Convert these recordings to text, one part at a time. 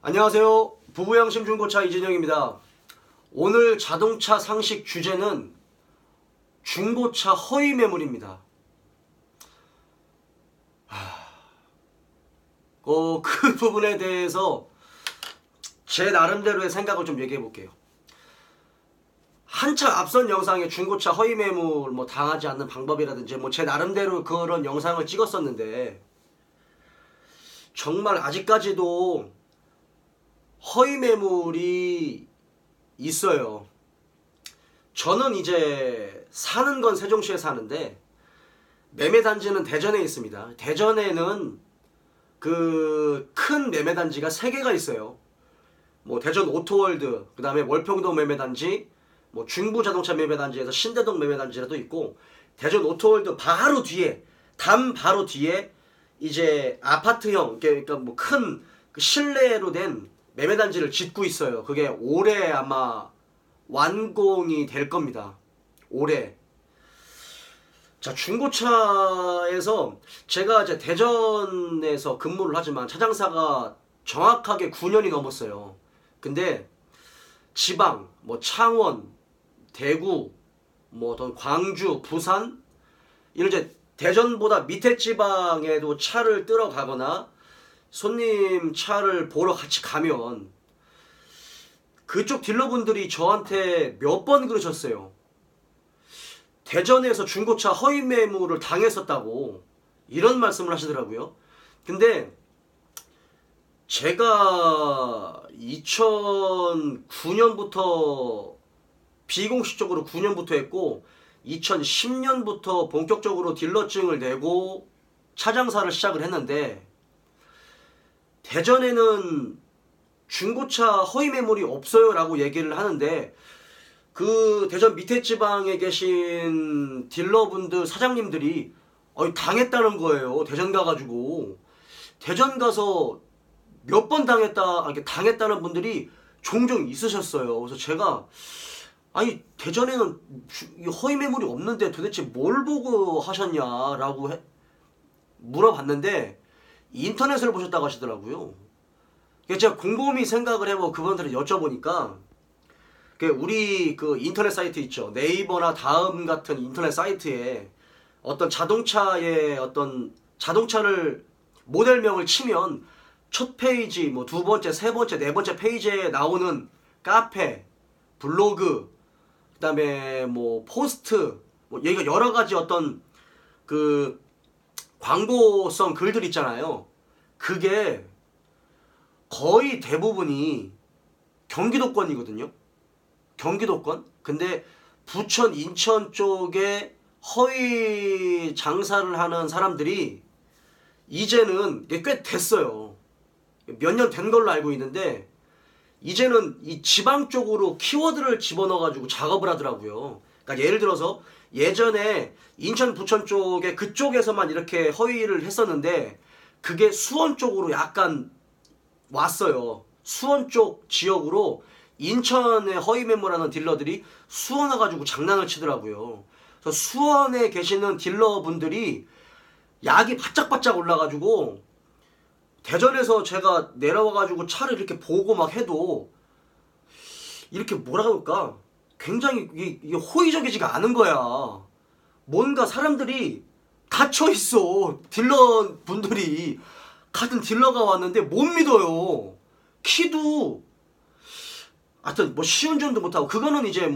안녕하세요. 부부양심 중고차 이진영입니다. 오늘 자동차 상식 주제는 중고차 허위 매물입니다. 그 부분에 대해서 제 나름대로의 생각을 좀 얘기해 볼게요. 한참 앞선 영상에 중고차 허위 매물 당하지 않는 방법이라든지 제 나름대로 그런 영상을 찍었었는데, 정말 아직까지도 허위 매물이 있어요. 저는 이제 사는 건 세종시에 사는데 매매단지는 대전에 있습니다. 대전에는 그 큰 매매단지가 3개가 있어요. 대전 오토월드, 그 다음에 월평동 매매단지, 중부자동차 매매단지에서 신대동 매매단지라도 있고, 대전 오토월드 바로 뒤에, 담 바로 뒤에 이제 아파트형, 그러니까 큰 실내로 된 매매단지를 짓고 있어요. 그게 올해 아마 완공이 될 겁니다. 올해. 자, 중고차에서 제가 이제 대전에서 근무를 하지만 차장사가 정확하게 9년이 넘었어요. 근데 지방, 창원, 대구, 광주, 부산, 이런 이제 대전보다 밑에 지방에도 차를 뜨러 가거나 손님 차를 보러 같이 가면 그쪽 딜러분들이 저한테 몇 번 그러셨어요. 대전에서 중고차 허위 매물을 당했었다고 이런 말씀을 하시더라고요. 근데 제가 2009년부터 비공식적으로 9년부터 했고 2010년부터 본격적으로 딜러증을 내고 차장사를 시작을 했는데, 대전에는 중고차 허위 매물이 없어요 라고 얘기를 하는데, 그 대전 밑에 지방에 계신 딜러분들, 사장님들이 당했다는 거예요. 대전 가가지고. 대전 가서 몇 번 당했다는 분들이 종종 있으셨어요. 그래서 제가 대전에는 허위 매물이 없는데 도대체 뭘 보고 하셨냐라고 물어봤는데 인터넷을 보셨다고 하시더라고요. 제가 곰곰이 생각을 해보고 그분들을 여쭤보니까, 우리 그 인터넷 사이트 있죠. 네이버나 다음 같은 인터넷 사이트에 어떤 자동차를 모델명을 치면 첫 페이지, 두 번째, 세 번째, 네 번째 페이지에 나오는 카페, 블로그, 그 다음에 포스트, 얘가 여러 가지 어떤 그 광고성 글들 있잖아요. 그게 거의 대부분이 경기도권이거든요. 경기도권. 근데 부천, 인천 쪽에 허위 장사를 하는 사람들이 이제는 꽤 됐어요. 몇 년 된 걸로 알고 있는데, 이제는 이 지방 쪽으로 키워드를 집어넣어가지고 작업을 하더라고요. 그러니까 예를 들어서 예전에 인천, 부천 쪽에 그쪽에서만 이렇게 허위를 했었는데 그게 수원 쪽으로 약간 왔어요. 수원 쪽 지역으로 인천에 허위 매물하는 딜러들이 수원 와가지고 장난을 치더라고요. 그래서 수원에 계시는 딜러분들이 약이 바짝바짝 올라가지고 대전에서 제가 내려와가지고 차를 이렇게 보고 해도 이렇게 뭐라 그럴까? 굉장히 이게 호의적이지가 않은 거야. 뭔가 사람들이 갇혀있어. 딜러분들이. 같은 딜러가 왔는데 못 믿어요. 키도 하여튼 시운전도 못하고, 그거는 이제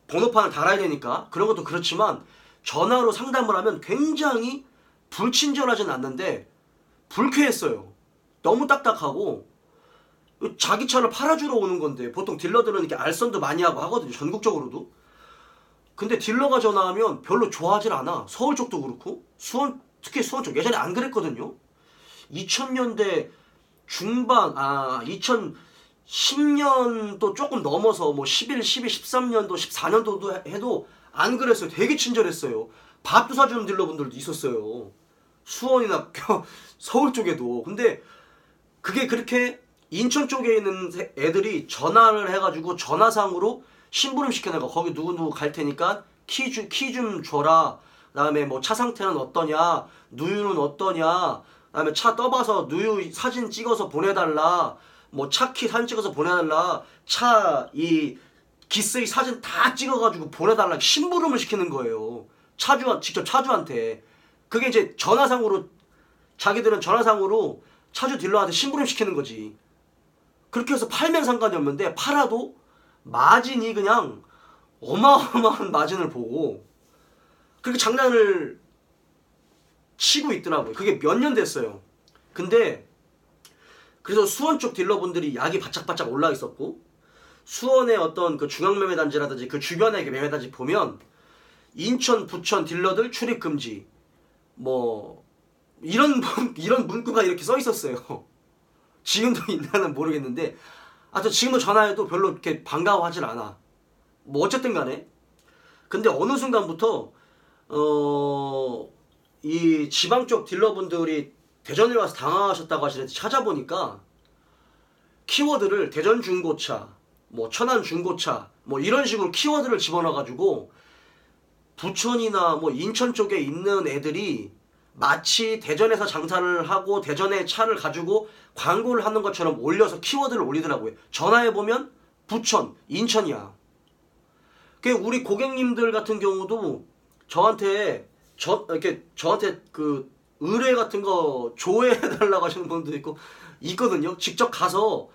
번호판을 달아야 되니까 그런 것도 그렇지만, 전화로 상담을 하면 굉장히 불친절하진 않는데 불쾌했어요. 너무 딱딱하고, 자기 차를 팔아주러 오는 건데 보통 딜러들은 이렇게 알선도 많이 하고 하거든요. 전국적으로도. 근데 딜러가 전화하면 별로 좋아하질 않아. 서울 쪽도 그렇고 특히 수원 쪽. 예전에 안 그랬거든요. 2000년대 중반, 2010년도 조금 넘어서 11, 12, 13년도, 14년도도 해도 안 그랬어요. 되게 친절했어요. 밥도 사주는 딜러분들도 있었어요. 수원이나 서울 쪽에도. 근데 그게 그렇게 인천 쪽에 있는 애들이 전화를 해가지고 전화상으로 심부름 시켜내고, 거기 누구 갈 테니까 키 좀 줘라. 그 다음에 차 상태는 어떠냐, 누유는 어떠냐, 그 다음에 차 떠봐서 누유 사진 찍어서 보내달라, 뭐 차 키 사진 찍어서 보내달라, 차 이 기스의 사진 다 찍어가지고 보내달라, 심부름을 시키는 거예요. 직접 차주한테. 그게 이제 전화상으로, 자기들은 전화상으로 차주 딜러한테 심부름 시키는 거지. 그렇게 해서 팔면 상관이 없는데, 팔아도 마진이 그냥 어마어마한 마진을 보고 그렇게 장난을 치고 있더라고요. 그게 몇 년 됐어요. 근데 그래서 수원 쪽 딜러분들이 약이 바짝바짝 올라 있었고, 수원의 어떤 그 중앙매매단지라든지 그 주변의 매매단지 보면 인천, 부천 딜러들 출입 금지, 뭐 이런 문구가 이렇게 써 있었어요. 지금도 있나는 모르겠는데, 하여튼 지금도 전화해도 별로 이렇게 반가워하질 않아. 뭐 어쨌든 간에. 근데 어느 순간부터 이 지방 쪽 딜러분들이 대전에 와서 당황하셨다고 하시는데, 찾아보니까 키워드를 대전 중고차, 뭐 천안 중고차, 뭐 이런 식으로 키워드를 집어넣어가지고 부천이나 뭐 인천 쪽에 있는 애들이 마치 대전에서 장사를 하고 대전에 차를 가지고 광고를 하는 것처럼 올려서 키워드를 올리더라고요. 전화해보면 부천, 인천이야. 우리 고객님들 같은 경우도 저한테 그 의뢰 같은 거 조회해달라고 하시는 분도 있거든요. 직접 가서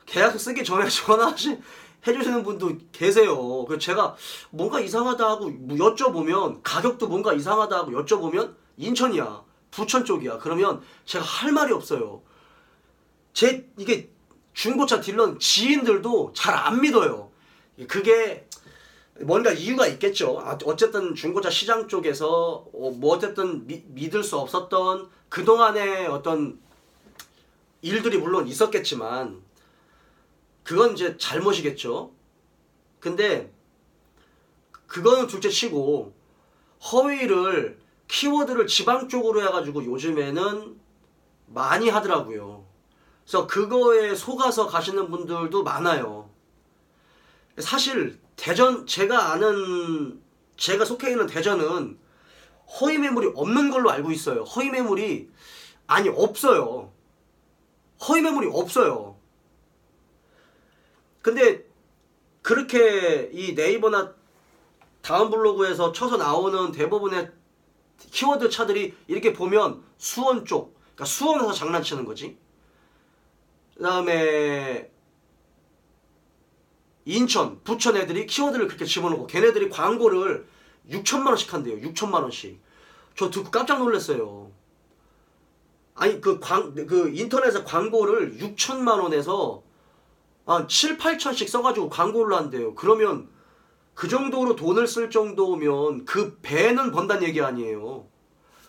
계약서 쓰기 전에 해주시는 분도 계세요. 그래서 제가 뭔가 이상하다 하고 여쭤보면, 가격도 뭔가 이상하다 하고 여쭤보면 인천이야, 부천 쪽이야. 그러면 제가 할 말이 없어요. 이게 중고차 딜러 지인들도 잘 안 믿어요. 그게 뭔가 이유가 있겠죠. 어쨌든 중고차 시장 쪽에서 뭐 어쨌든 믿을 수 없었던 그동안의 어떤 일들이 물론 있었겠지만 그건 이제 잘못이겠죠. 근데 그거는 둘째 치고 허위를, 키워드를 지방 쪽으로 해가지고 요즘에는 많이 하더라고요. 그래서 그거에 속아서 가시는 분들도 많아요. 사실 대전, 제가 속해 있는 대전은 허위 매물이 없는 걸로 알고 있어요. 없어요. 허위 매물이 없어요. 근데 그렇게 이 네이버나 다음 블로그에서 쳐서 나오는 대부분의 키워드 차들이 이렇게 보면 수원 쪽, 그러니까 수원에서 장난치는 거지. 그 다음에 인천, 부천 애들이 키워드를 그렇게 집어넣고 걔네들이 광고를 6천만 원씩 한대요. 6천만 원씩. 저 듣고 깜짝 놀랐어요. 아니 그 인터넷에 광고를 6천만 원에서 한 7, 8천씩 써가지고 광고를 한대요. 그러면 그 정도로 돈을 쓸 정도면 그 배는 번다는 얘기 아니에요.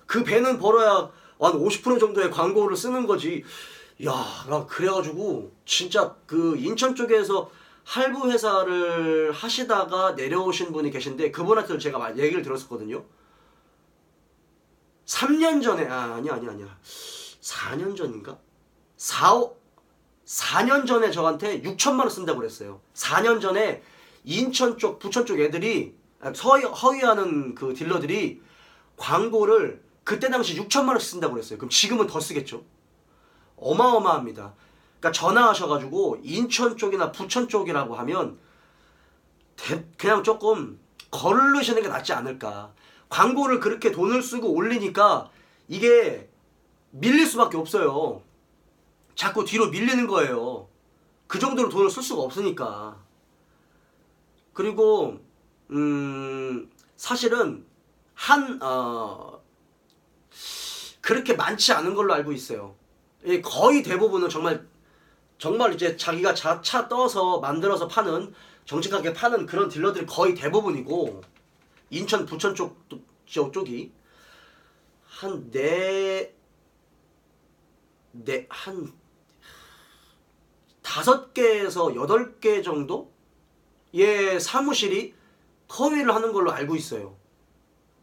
그 배는 벌어야 한 50% 정도의 광고를 쓰는 거지. 야, 나 그래가지고 진짜 그 인천 쪽에서 할부 회사를 하시다가 내려오신 분이 계신데, 그분한테 제가 얘기를 들었었거든요. 3년 전에, 아니야. 4년 전인가? 4년 전에 저한테 6천만 원 쓴다고 그랬어요. 4년 전에 인천 쪽, 부천 쪽 애들이, 허위하는 그 딜러들이 광고를 그때 당시 6천만 원씩 쓴다고 그랬어요. 그럼 지금은 더 쓰겠죠? 어마어마합니다. 그러니까 전화하셔가지고 인천 쪽이나 부천 쪽이라고 하면 그냥 조금 거르시는 게 낫지 않을까. 광고를 그렇게 돈을 쓰고 올리니까 이게 밀릴 수밖에 없어요. 자꾸 뒤로 밀리는 거예요. 그 정도로 돈을 쓸 수가 없으니까. 그리고 사실은 그렇게 많지 않은 걸로 알고 있어요. 거의 대부분은 정말 이제 자기가 차 떠서 만들어서 파는, 정직하게 파는 그런 딜러들이 거의 대부분이고, 인천, 부천 쪽이 한 5개에서 8개 정도의 사무실이 허위를 하는 걸로 알고 있어요.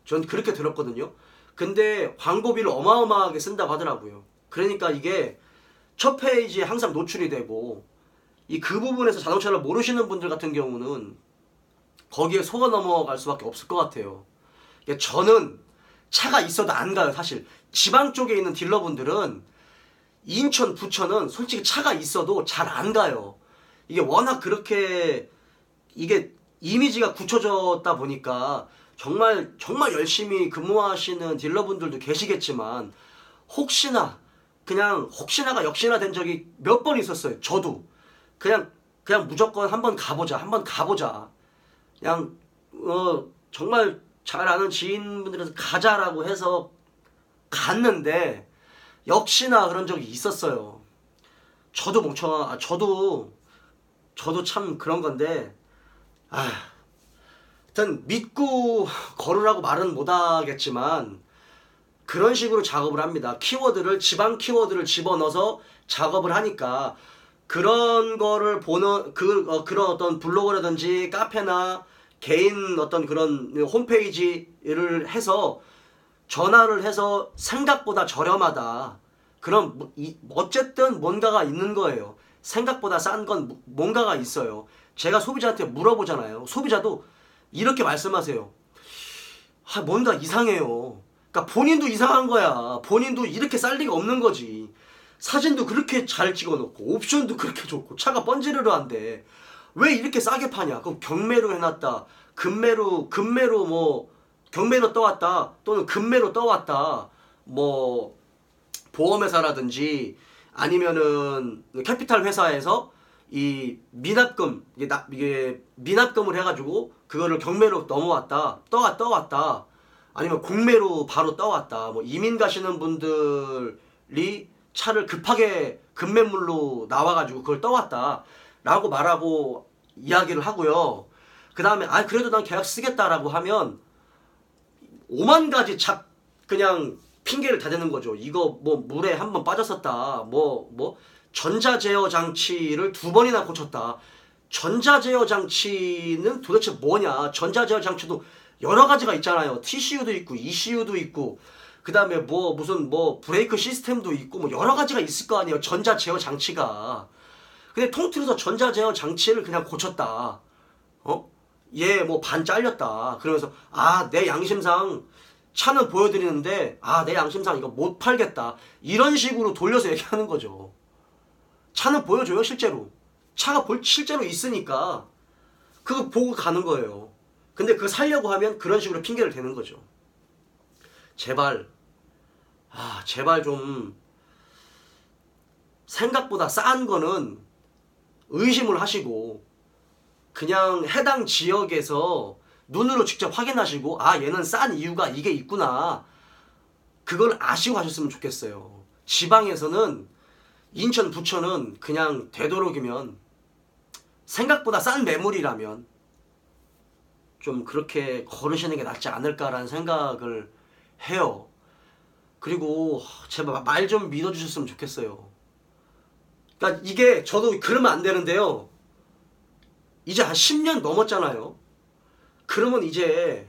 전 그렇게 들었거든요. 근데 광고비를 어마어마하게 쓴다고 하더라고요. 그러니까 이게 첫 페이지에 항상 노출이 되고, 그 부분에서 자동차를 모르시는 분들 같은 경우는 거기에 속아 넘어갈 수밖에 없을 것 같아요. 저는 차가 있어도 안 가요. 사실 지방 쪽에 있는 딜러분들은 인천, 부천은 솔직히 차가 있어도 잘 안 가요. 이게 워낙 그렇게 이게 이미지가 굳혀졌다 보니까 정말 열심히 근무하시는 딜러분들도 계시겠지만 혹시나가 역시나 된 적이 몇 번 있었어요. 저도 그냥 무조건 한번 가보자. 그냥 정말 잘 아는 지인분들에서 가자라고 해서 갔는데 역시나 그런 적이 있었어요. 저도 참 그런 건데, 하여튼 믿고 걸으라고 말은 못하겠지만 그런 식으로 작업을 합니다. 지방 키워드를 집어넣어서 작업을 하니까 그런 거를 보는 그런 어떤 블로그라든지 카페나 개인 어떤 그런 홈페이지를 해서 전화를 해서 생각보다 저렴하다. 그럼 어쨌든 뭔가가 있는 거예요. 생각보다 싼 건 뭔가가 있어요. 제가 소비자한테 물어보잖아요. 소비자도 이렇게 말씀하세요. 뭔가 이상해요. 그러니까 본인도 이상한 거야. 본인도 이렇게 쌀 리가 없는 거지. 사진도 그렇게 잘 찍어놓고 옵션도 그렇게 좋고 차가 번지르르 한데 왜 이렇게 싸게 파냐. 그럼 경매로 해놨다. 금매로 뭐 경매로 떠왔다. 또는 금매로 떠왔다. 뭐 보험회사라든지 아니면은 캐피탈 회사에서 이 이게 미납금을 해가지고 그거를 경매로 떠왔다. 아니면 공매로 바로 떠왔다. 뭐 이민 가시는 분들이 차를 급하게 급매물로 나와가지고 그걸 떠왔다. 라고 말하고 이야기를 하고요. 그 다음에 그래도 난 계약 쓰겠다라고 하면 5만 가지 그냥 핑계를 다 대는 거죠. 이거 뭐 물에 한번 빠졌었다. 뭐 전자제어 장치를 2번이나 고쳤다. 전자제어 장치는 도대체 뭐냐? 전자제어 장치도 여러 가지가 있잖아요. TCU도 있고 ECU도 있고 그 다음에 무슨 브레이크 시스템도 있고 뭐 여러 가지가 있을 거 아니에요. 전자제어 장치가. 근데 통틀어서 전자제어 장치를 그냥 고쳤다. 얘 뭐 반 잘렸다. 그러면서 내 양심상 차는 보여드리는데 내 양심상 이거 못 팔겠다. 이런 식으로 돌려서 얘기하는 거죠. 차는 보여줘요 실제로. 차가 실제로 있으니까 그거 보고 가는 거예요. 근데 그거 살려고 하면 그런 식으로 핑계를 대는 거죠. 제발 좀 생각보다 싼 거는 의심을 하시고 그냥 해당 지역에서 눈으로 직접 확인하시고 얘는 싼 이유가 이게 있구나. 그걸 아시고 하셨으면 좋겠어요. 지방에서는 인천, 부천은 그냥 되도록이면 생각보다 싼 매물이라면 좀 그렇게 걸으시는 게 낫지 않을까라는 생각을 해요. 그리고 제발 말 좀 믿어주셨으면 좋겠어요. 그러니까 이게 저도 그러면 안 되는데요. 이제 한 10년 넘었잖아요. 그러면 이제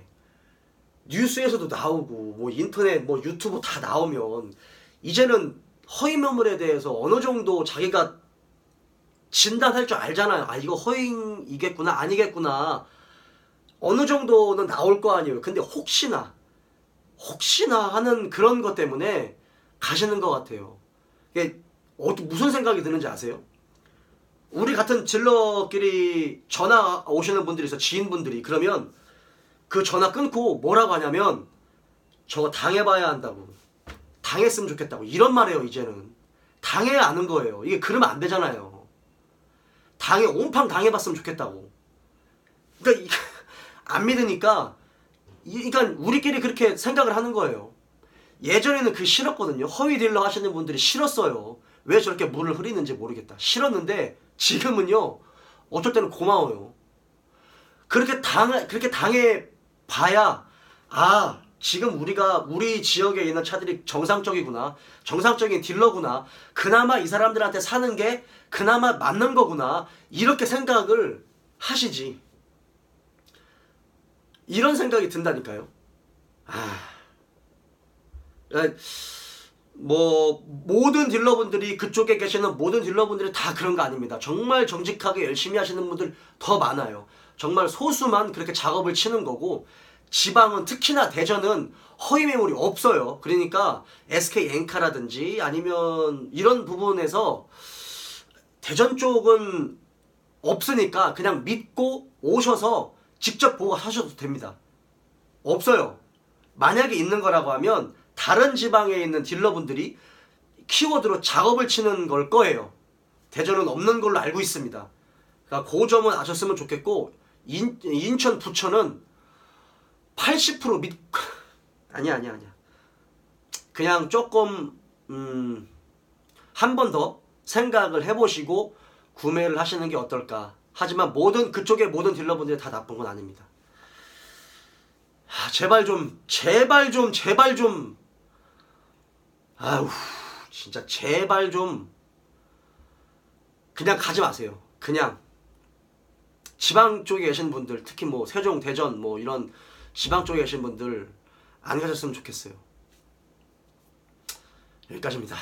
뉴스에서도 나오고 뭐 인터넷 뭐 유튜브 다 나오면 이제는 허위 매물에 대해서 어느 정도 자기가 진단할 줄 알잖아요. 이거 허위이겠구나 아니겠구나. 어느 정도는 나올 거 아니에요. 근데 혹시나 하는 그런 것 때문에 가시는 것 같아요. 이게 무슨 생각이 드는지 아세요? 우리 같은 딜러끼리 전화 오시는 분들이 있어. 지인분들이. 그러면 그 전화 끊고 뭐라고 하냐면 저거 당해봐야 한다고. 당했으면 좋겠다고. 이런 말해요 이제는. 당해야 아는 거예요. 이게 그러면 안 되잖아요. 온팡 당해봤으면 좋겠다고. 그러니까 안 믿으니까 그러니까 우리끼리 그렇게 생각을 하는 거예요. 예전에는 싫었거든요. 허위 딜러 하시는 분들이 싫었어요. 왜 저렇게 물을 흐리는지 모르겠다. 싫었는데 지금은요. 어쩔 때는 고마워요. 그렇게 당해 봐야 지금 우리 지역에 있는 차들이 정상적이구나. 정상적인 딜러구나. 그나마 이 사람들한테 사는 게 그나마 맞는 거구나. 이렇게 생각을 하시지. 이런 생각이 든다니까요. 모든 딜러분들이 그쪽에 계시는 모든 딜러분들이 다 그런 거 아닙니다. 정말 정직하게 열심히 하시는 분들 더 많아요. 정말 소수만 그렇게 작업을 치는 거고 지방은 특히나 대전은 허위 매물이 없어요. 그러니까 SK 엔카라든지 아니면 이런 부분에서 대전 쪽은 없으니까 그냥 믿고 오셔서 직접 보고 사셔도 됩니다. 없어요. 만약에 있는 거라고 하면 다른 지방에 있는 딜러분들이 키워드로 작업을 치는 걸 거예요. 대전은 없는 걸로 알고 있습니다. 그러니까 그 점은 아셨으면 좋겠고, 인천, 부천은 80% 아니야. 그냥 조금 한 번 더 생각을 해보시고 구매를 하시는 게 어떨까. 하지만 그쪽의 모든 딜러분들이 다 나쁜 건 아닙니다. 제발 좀 아우 진짜 제발 좀 그냥 가지 마세요. 그냥 지방 쪽에 계신 분들, 특히 뭐 세종, 대전 뭐 이런 지방 쪽에 계신 분들 안 가셨으면 좋겠어요. 여기까지입니다.